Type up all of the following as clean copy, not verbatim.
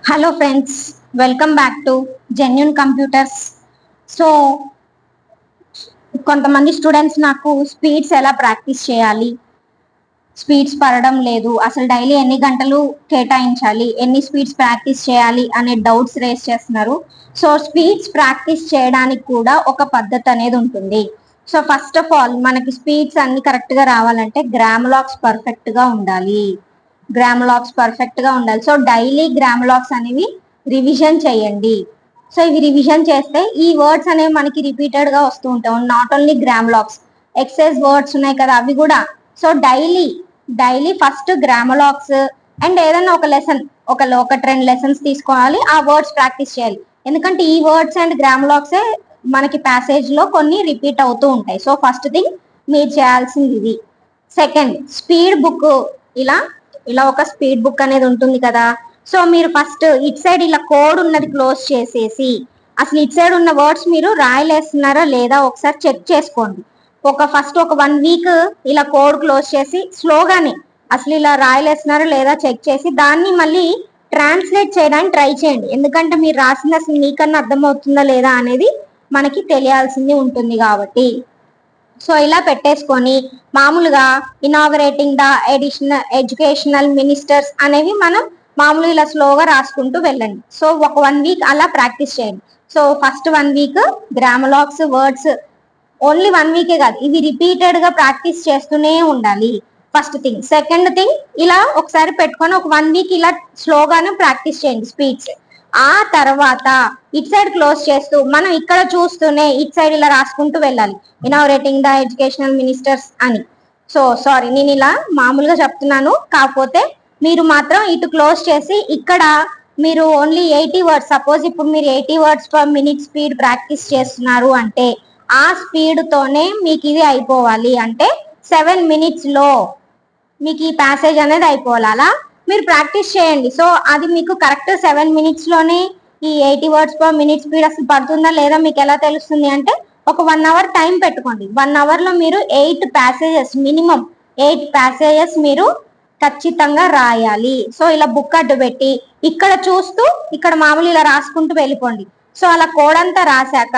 Hello friends, welcome back to genuine computers. So కొంతమంది students నాకు speeds ఎలా practice చేయాలి, స్పీడ్స్ పడడం లేదు, అసలు డైలీ ఎన్ని గంటలు కేటాయించాలి, ఎన్ని స్పీడ్స్ ప్రాక్టీస్ చేయాలి అనే డౌట్స్ రేస్ చేస్తున్నారు. సో స్పీడ్స్ ప్రాక్టీస్ చేయడానికి కూడా ఒక పద్ధతి అనేది ఉంటుంది. సో ఫస్ట్ ఆఫ్ ఆల్ మనకి స్పీడ్స్ అన్ని కరెక్ట్ గా రావాలంటే గ్రామలాక్స్ పర్ఫెక్ట్ గా ఉండాలి. సో డైలీ గ్రామలాక్స్ అనేవి రివిజన్ చేయండి. సో ఇవి రివిజన్ చేస్తే ఈ వర్డ్స్ అనేవి మనకి రిపీటెడ్ గా వస్తూ ఉంటాయి. నాట్ ఓన్లీ గ్రామలాక్స్, ఎక్సైజ్ వర్డ్స్ ఉన్నాయి కదా, అవి కూడా. సో డైలీ ఫస్ట్ గ్రామలాక్స్ అండ్ ఏదైనా ఒక లెసన్, ఒకటి రెండు లెసన్స్ తీసుకోవాలి, ఆ వర్డ్స్ ప్రాక్టీస్ చేయాలి. ఎందుకంటే ఈ వర్డ్స్ అండ్ గ్రామలాక్సే మనకి ప్యాసేజ్ లో కొన్ని రిపీట్ అవుతూ ఉంటాయి. సో ఫస్ట్ థింగ్ మీరు చేయాల్సింది ఇది. Second, speed book. ఇలా ఇలా ఒక స్పీడ్ బుక్ అనేది ఉంటుంది కదా. సో మీరు ఫస్ట్ ఇట్ సైడ్ ఇలా కోడ్ ఉన్నది క్లోజ్ చేసేసి, అసలు ఇట్ సైడ్ ఉన్న వర్డ్స్ మీరు రాయలేస్తున్నారా లేదా ఒకసారి చెక్ చేసుకోండి. ఫస్ట్ ఒక 1 వీక్ ఇలా కోడ్ క్లోజ్ చేసి స్లోగానే అసలు ఇలా రాయలేస్తున్నారా లేదా చెక్ చేసి దాన్ని మళ్ళీ ట్రాన్స్లేట్ చేయడానికి ట్రై చేయండి. ఎందుకంటే మీరు రాసింది అసలు మీకన్నా అర్థమవుతుందా లేదా అనేది మనకి తెలియాల్సింది ఉంటుంది కాబట్టి. సో ఇలా పెట్టేసుకొని మామూలుగా ఇనాగరేటింగ్ ద ఎడ్యుకేషనల్ మినిస్టర్స్ అనేవి మనం మామూలుగా ఇలా స్లోగా రాసుకుంటూ వెళ్ళండి. సో ఒక 1 వీక్ అలా ప్రాక్టీస్ చేయండి. సో ఫస్ట్ 1 వీక్ గ్రామలాక్స్ వర్డ్స్ ఓన్లీ 1 వీకే కాదు, ఇవి రిపీటెడ్ గా ప్రాక్టీస్ చేస్తూనే ఉండాలి. First thing. సెకండ్ థింగ్, ఇలా ఒకసారి పెట్టుకొని ఒక 1 వీక్ ఇలా స్లోగానే ప్రాక్టీస్ చేయండి స్పీడ్స్. ఆ తర్వాత ఇట్ సైడ్ క్లోజ్ చేస్తూ మనం ఇక్కడ చూస్తూనే ఇట్ సైడ్ ఇలా రాసుకుంటూ వెళ్ళాలి, ఇనాగరేటింగ్ ద ఎడ్యుకేషనల్ మినిస్టర్స్ అని. సో సారీ, నేను ఇలా మామూలుగా చెప్తున్నాను, కాకపోతే మీరు మాత్రం ఇటు క్లోజ్ చేసి ఇక్కడ మీరు ఓన్లీ 80 వర్డ్స్, సపోజ్ ఇప్పుడు మీరు 80 words per minute speed practice చేస్తున్నారు అంటే ఆ స్పీడ్ తోనే మీకు ఇది అయిపోవాలి. అంటే 7 minutes లో మీకు ఈ ప్యాసేజ్ అనేది అయిపోవాలి. అలా మీరు ప్రాక్టీస్ చేయండి. సో అది మీకు కరెక్ట్ 7 minutes లోనే ఈ 80 వర్డ్స్ పర్ మినిట్ స్పీడ్ అసలు పడుతుందా లేదా మీకు ఎలా తెలుస్తుంది అంటే ఒక 1 hour టైం పెట్టుకోండి. 1 hour లో మీరు 8 passages, మినిమం 8 passages మీరు ఖచ్చితంగా రాయాలి. సో ఇలా బుక్ అడ్డు పెట్టి ఇక్కడ చూస్తూ ఇక్కడ మామూలు ఇలా రాసుకుంటూ వెళ్ళిపోండి. సో అలా కోడ్ అంతా రాశాక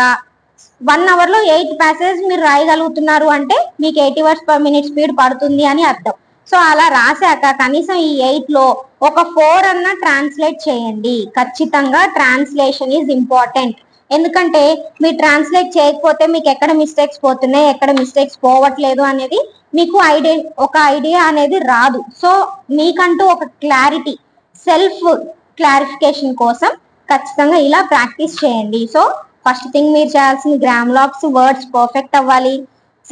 1 hour లో 8 passages మీరు రాయగలుగుతున్నారు అంటే మీకు 80 words per minute స్పీడ్ పడుతుంది అని అర్థం. సో అలా రాశాక కనీసం ఈ 8 లో ఒక 4 అన్న ట్రాన్స్లేట్ చేయండి. ఖచ్చితంగా ట్రాన్స్లేషన్ ఈజ్ ఇంపార్టెంట్. ఎందుకంటే మీరు ట్రాన్స్లేట్ చేయకపోతే మీకు ఎక్కడ మిస్టేక్స్ పోతున్నాయి, ఎక్కడ మిస్టేక్స్ పోవట్లేదు అనేది మీకు ఒక ఐడియా అనేది రాదు. సో మీకంటూ ఒక క్లారిటీ, సెల్ఫ్ క్లారిఫికేషన్ కోసం ఖచ్చితంగా ఇలా ప్రాక్టీస్ చేయండి. సో ఫస్ట్ థింగ్ మీరు చేయాల్సిన గ్రామలాక్స్ వర్డ్స్ పర్ఫెక్ట్ అవ్వాలి.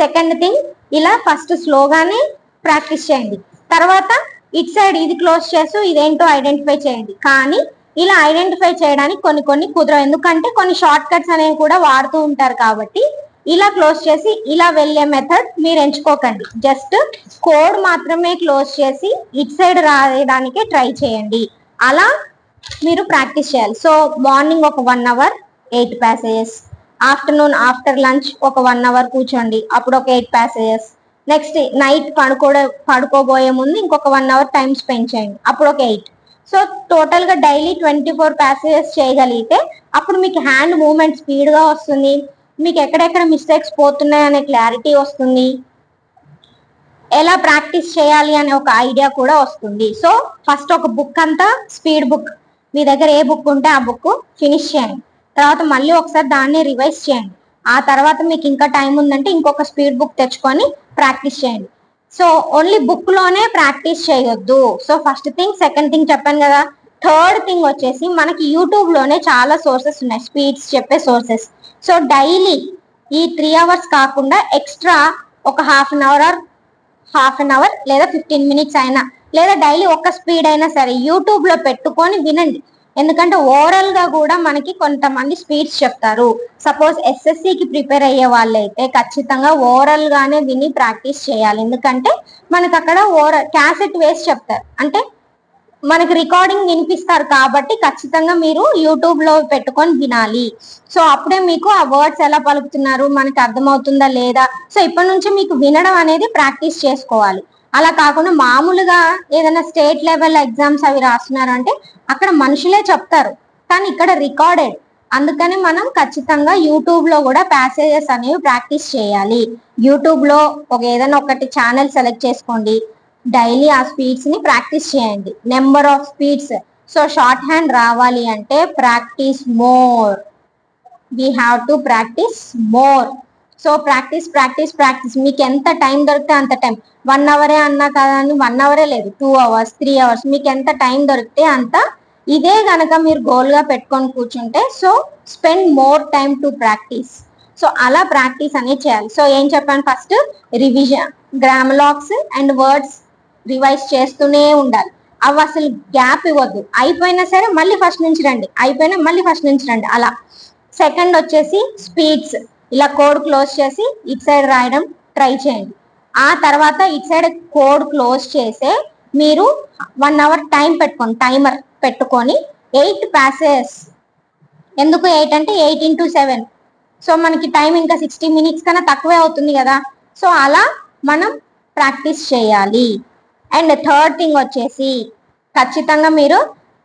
సెకండ్ థింగ్, ఇలా ఫస్ట్ స్లోగానే ప్రాక్టీస్ చేయండి. తర్వాత ఇట్ సైడ్ ఇది క్లోజ్ చేస్తూ ఇదేంటో ఐడెంటిఫై చేయండి. కానీ ఇలా ఐడెంటిఫై చేయడానికి కొన్ని కుదరవు, ఎందుకంటే కొన్ని షార్ట్ కట్స్ అనేవి కూడా వాడుతూ ఉంటారు. కాబట్టి ఇలా క్లోజ్ చేసి ఇలా వెళ్ళే మెథడ్ మీరు ఎంచుకోకండి. జస్ట్ కోడ్ మాత్రమే క్లోజ్ చేసి ఇట్ సైడ్ రాయడానికే ట్రై చేయండి. అలా మీరు ప్రాక్టీస్ చేయాలి. సో మార్నింగ్ ఒక 1 hour 8 passages, afternoon after lunch ఒక 1 hour కూర్చోండి, అప్పుడు ఒక 8 passages. నెక్స్ట్ నైట్ పడుకోబోయే ముందు ఇంకొక 1 hour టైం స్పెండ్ చేయండి, అప్పుడు ఒక 8. సో టోటల్ గా డైలీ 24 passages చేయగలిగితే అప్పుడు మీకు హ్యాండ్ మూవ్మెంట్ స్పీడ్ గా వస్తుంది, మీకు ఎక్కడెక్కడ మిస్టేక్స్ పోతున్నాయి అనే క్లారిటీ వస్తుంది, ఎలా ప్రాక్టీస్ చేయాలి అనే ఒక ఐడియా కూడా వస్తుంది. సో ఫస్ట్ ఒక బుక్ అంతా స్పీడ్ బుక్, మీ దగ్గర ఏ బుక్ ఉంటే ఆ బుక్ ఫినిష్ చేయండి. తర్వాత మళ్ళీ ఒకసారి దాన్ని రివైజ్ చేయండి. ఆ తర్వాత మీకు ఇంకా టైం ఉందంటే ఇంకొక స్పీడ్ బుక్ తెచ్చుకొని ప్రాక్టీస్ చేయండి. సో ఓన్లీ బుక్ లోనే ప్రాక్టీస్ చేయొద్దు. So first thing. Second thing చెప్పాను కదా. థర్డ్ థింగ్ వచ్చేసి మనకి యూట్యూబ్ లోనే చాలా సోర్సెస్ ఉన్నాయి, స్పీడ్స్ చెప్పే సోర్సెస్. సో డైలీ ఈ 3 hours కాకుండా ఎక్స్ట్రా ఒక హాఫ్ అన్ అవర్ లేదా 15 minutes అయినా, లేదా డైలీ ఒక స్పీడ్ అయినా సరే యూట్యూబ్ లో పెట్టుకొని వినండి. ఎందుకంటే ఓవరాల్ గా కూడా మనకి కొంతమంది స్పీడ్స్ చెప్తారు. సపోజ్ ఎస్ఎస్సికి ప్రిపేర్ అయ్యే వాళ్ళైతే ఖచ్చితంగా ఓవరాల్ గానే విని ప్రాక్టీస్ చేయాలి. ఎందుకంటే మనకు అక్కడ క్యాసెట్ వేసి చెప్తారు, అంటే మనకి రికార్డింగ్ వినిపిస్తారు. కాబట్టి ఖచ్చితంగా మీరు యూట్యూబ్ లో పెట్టుకొని వినాలి. సో అప్పుడే మీకు ఆ వర్డ్స్ ఎలా పలుకుతున్నారు మనకి అర్థమవుతుందా లేదా. సో ఇప్పటి నుంచి మీకు వినడం అనేది ప్రాక్టీస్ చేసుకోవాలి. అలా కాకుండా మామూలుగా ఏదైనా స్టేట్ లెవెల్ ఎగ్జామ్స్ అవి రాస్తున్నారంటే అక్కడ మనుషులే చెప్తారు, కానీ ఇక్కడ రికార్డెడ్. అందుకని మనం ఖచ్చితంగా యూట్యూబ్ లో కూడా ప్యాసేజెస్ అనేవి ప్రాక్టీస్ చేయాలి. యూట్యూబ్ లో ఏదైనా ఒకటి ఛానల్ సెలెక్ట్ చేసుకోండి, డైలీ ఆ స్పీడ్స్ ని ప్రాక్టీస్ చేయండి. Number of speeds. So short hand రావాలి అంటే practice more, we have to practice more. So practice practice practice. మీకు ఎంత టైం దొరికితే అంత టైం, 1 అవరే అన్నా కదా అని 1 అవరే లేదు, 2 అవర్స్ 3 అవర్స్, మీకు ఎంత టైం దొరికితే అంత. ఇదే గనక మీరు గోల్ గా పెట్టుకొని కూర్చుంటే so spend more time to practice. So అలా ప్రాక్టీస్ అనేది చేయాలి. సో ఏం చెప్పాను, ఫస్ట్ రివిజన్, గ్రామలాక్స్ అండ్ వర్డ్స్ రివైజ్ చేస్తూనే ఉండాలి. అవి అసలు గ్యాప్ ఇవ్వద్దు. అయిపోయినా సరే మళ్ళీ ఫస్ట్ నుంచి రండి, అయిపోయినా మళ్ళీ ఫస్ట్ నుంచి రండి అలా. సెకండ్ వచ్చేసి స్పీడ్స్, ఇలా కోడ్ క్లోజ్ చేసి ఇటు సైడ్ రాయడం ట్రై చేయండి. ఆ తర్వాత ఇటు సైడ్ కోడ్ క్లోజ్ చేసే మీరు 1 అవర్ టైం పెట్టుకోండి, టైమర్ పెట్టుకొని 8 ప్యాసేజెస్. ఎందుకు 8 అంటే 8 into 7, సో మనకి టైం ఇంకా 60 minutes కన్నా తక్కువే అవుతుంది కదా. సో అలా మనం ప్రాక్టీస్ చేయాలి. అండ్ థర్డ్ థింగ్ వచ్చేసి ఖచ్చితంగా మీరు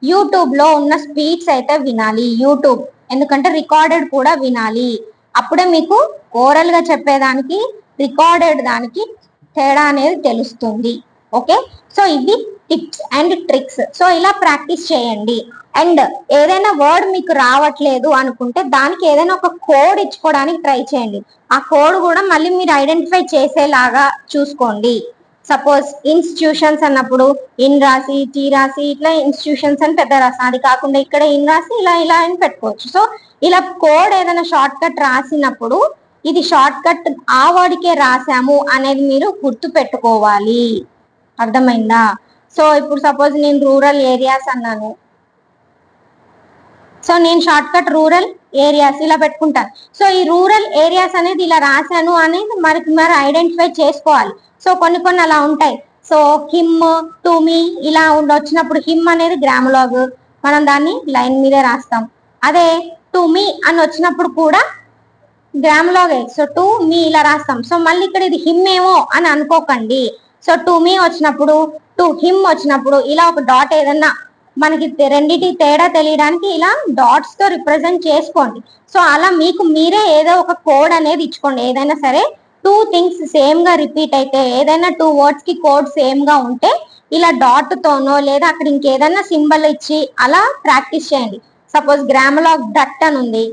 యూట్యూబ్ లో ఉన్న స్పీడ్స్ అయితే వినాలి. యూట్యూబ్ ఎందుకంటే రికార్డెడ్ కూడా వినాలి. అప్పుడే మీకు ఓరల్ గా చెప్పేదానికి రికార్డెడ్ దానికి తేడా అనేది తెలుస్తుంది. ఓకే, సో ఇవి టిప్స్ అండ్ ట్రిక్స్. సో ఇలా ప్రాక్టీస్ చేయండి. అండ్ ఏదైనా వర్డ్ మీకు రావట్లేదు అనుకుంటే దానికి ఏదైనా ఒక కోడ్ ఇచ్చుకోవడానికి ట్రై చేయండి. ఆ కోడ్ కూడా మళ్ళీ మీరు ఐడెంటిఫై చేసేలాగా చూసుకోండి. సపోజ్ ఇన్స్టిట్యూషన్స్ అన్నప్పుడు ఇన్ రాసి టీ రాసి ఇట్లా ఇన్స్టిట్యూషన్స్ అని పెద్ద రాసి, అది కాకుండా ఇక్కడ ఇన్ రాసి ఇలా ఇలా అని పెట్టుకోవచ్చు. సో ఇలా కోడ్ ఏదైనా షార్ట్ కట్ రాసినప్పుడు ఇది షార్ట్ కట్ ఆ వర్డ్కే రాసాము అనేది మీరు గుర్తు పెట్టుకోవాలి. అర్థమైందా? సో ఇప్పుడు సపోజ్ నేను రూరల్ ఏరియాస్ అన్నాను, సో నేను షార్ట్ కట్ రూరల్ ఏరియాస్ ఇలా పెట్టుకుంటాను. సో ఈ రూరల్ ఏరియాస్ అనేది ఇలా రాశాను అనేది మరి ఐడెంటిఫై చేసుకోవాలి. సో కొన్ని అలా ఉంటాయి. సో హిమ్ టు మీ ఇలా వచ్చినప్పుడు హిమ్ అనేది గ్రామలాగ్, మనం దాన్ని లైన్ మీదే రాస్తాం. అదే టు మీ అని వచ్చినప్పుడు కూడా గ్రామలాగే, సో టు మీ ఇలా రాస్తాం. సో మళ్ళీ ఇక్కడ ఇది హిమ్ ఏమో అని అనుకోకండి. సో టు మీ వచ్చినప్పుడు, టు హిమ్ వచ్చినప్పుడు ఇలా ఒక డాట్ ఏదన్నా మనకి రెండిటి తేడా తెలియడానికి ఇలా డాట్స్ తో రిప్రజెంట్ చేసుకోండి. సో అలా మీకు మీరే ఏదో ఒక కోడ్ అనేది ఇచ్చుకోండి. ఏదైనా సరే 2 థింగ్స్ సేమ్ గా రిపీట్ అయితే, ఏదైనా 2 words కి కోడ్ సేమ్ గా ఉంటే ఇలా డాట్ తోనో లేదా అక్కడ ఇంకేదైనా సింబల్ ఇచ్చి అలా ప్రాక్టీస్ చేయండి. సపోజ్ గ్రామలాగ్ డట్ అని ఉంది,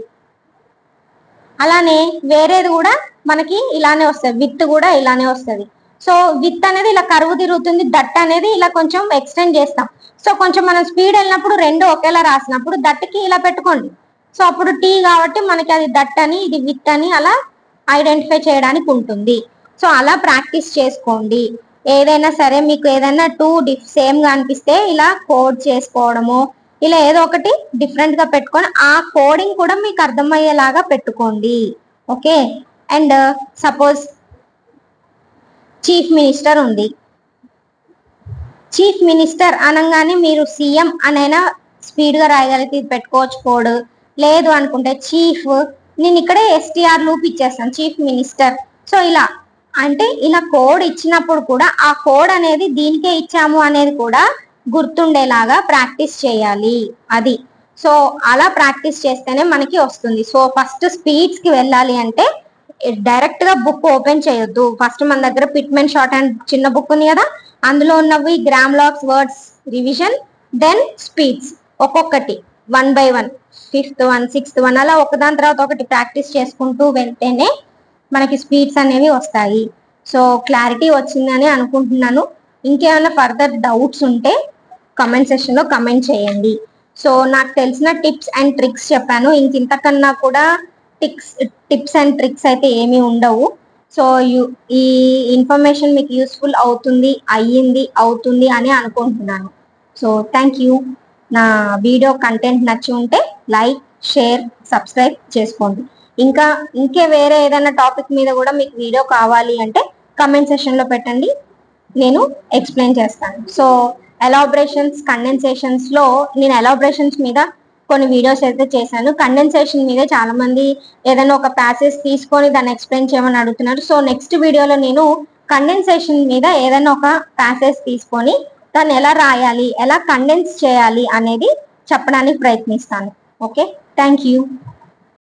అలానే వేరేది కూడా మనకి ఇలానే వస్తుంది, విత్ కూడా ఇలానే వస్తుంది. సో విత్ అనేది ఇలా కరువు తిరుగుతుంది, దట్ అనేది ఇలా కొంచెం ఎక్స్టెండ్ చేస్తాం. సో కొంచెం మనం స్పీడ్ వెళ్ళినప్పుడు రెండు ఒకేలా రాసినప్పుడు దట్కి ఇలా పెట్టుకోండి. సో అప్పుడు టీ కాబట్టి మనకి అది దట్ అని ఇది విత్ అని అలా ఐడెంటిఫై చేయడానికి ఉంటుంది. సో అలా ప్రాక్టీస్ చేసుకోండి. ఏదైనా సరే మీకు ఏదైనా 2 సేమ్ గా అనిపిస్తే ఇలా కోడ్ చేసుకోవడము, ఇలా ఏదో ఒకటి డిఫరెంట్ గా పెట్టుకొని ఆ కోడింగ్ కూడా మీకు అర్థమయ్యేలాగా పెట్టుకోండి. Okay, and suppose chief minister ఉంది, చీఫ్ మినిస్టర్ అనగానే మీరు సీఎం అనైనా స్పీడ్ గా రాయగలిగితే ఇది పెట్టుకోవచ్చు కోడ్. లేదు అనుకుంటే చీఫ్, నేను ఇక్కడే ఎస్టీఆర్ లూప్ ఇచ్చేస్తాను, చీఫ్ మినిస్టర్. సో ఇలా అంటే ఇలా కోడ్ ఇచ్చినప్పుడు కూడా ఆ కోడ్ అనేది దీనికే ఇచ్చాము అనేది కూడా గుర్తుండేలాగా ప్రాక్టీస్ చేయాలి. అది సో అలా ప్రాక్టీస్ చేస్తేనే మనకి వస్తుంది. సో ఫస్ట్ స్పీడ్స్ కి వెళ్ళాలి అంటే డైరెక్ట్ గా బుక్ ఓపెన్ చేయొద్దు. ఫస్ట్ మన దగ్గర పిట్మెన్ షార్ట్ అండ్ చిన్న బుక్ ఉంది కదా, అందులో ఉన్నవి గ్రామలాక్స్, వర్డ్స్ రివిజన్, దెన్ స్పీడ్స్ ఒక్కొక్కటి 1 by 1, 5th one 6th one అలా ఒకదాని తర్వాత ఒకటి ప్రాక్టీస్ చేసుకుంటూ వెళ్తేనే మనకి స్పీడ్స్ అనేవి వస్తాయి. సో క్లారిటీ వచ్చిందని అనుకుంటున్నాను. ఇంకేమైనా ఫర్దర్ డౌట్స్ ఉంటే కమెంట్ సెక్షన్ లో కమెంట్ చేయండి. సో నాకు తెలిసిన టిప్స్ అండ్ ట్రిక్స్ చెప్పాను, ఇంతకన్నా కూడా టిప్స్ అండ్ ట్రిక్స్ అయితే ఏమీ ఉండవు. సో ఈ ఇన్ఫర్మేషన్ మీకు యూస్ఫుల్ అవుతుంది అని అనుకుంటున్నాను. So thank you. నా వీడియో కంటెంట్ నచ్చి ఉంటే లైక్, షేర్, సబ్స్క్రైబ్ చేసుకోండి. ఇంకే వేరే ఏదైనా టాపిక్ మీద కూడా మీకు వీడియో కావాలి అంటే కమెంట్ సెక్షన్ లో పెట్టండి, నేను ఎక్స్ప్లెయిన్ చేస్తాను. సో ఎలాబరేషన్స్, కండెన్సేషన్స్ లో నేను ఎలాబరేషన్స్ మీద కొన్ని వీడియోస్ అయితే చేశాను. కండెన్సేషన్ మీద చాలా మంది ఏదైనా ఒక ప్యాసేజ్ తీసుకొని దాన్ని ఎక్స్ప్లెయిన్ చేయమని అడుగుతున్నారు. సో నెక్స్ట్ వీడియోలో నేను కండెన్సేషన్ మీద ఏదైనా ఒక ప్యాసేజ్ తీసుకొని దాన్ని ఎలా రాయాలి, ఎలా కండెన్స్ చేయాలి అనేది చెప్పడానికి ప్రయత్నిస్తాను. Okay, thank you.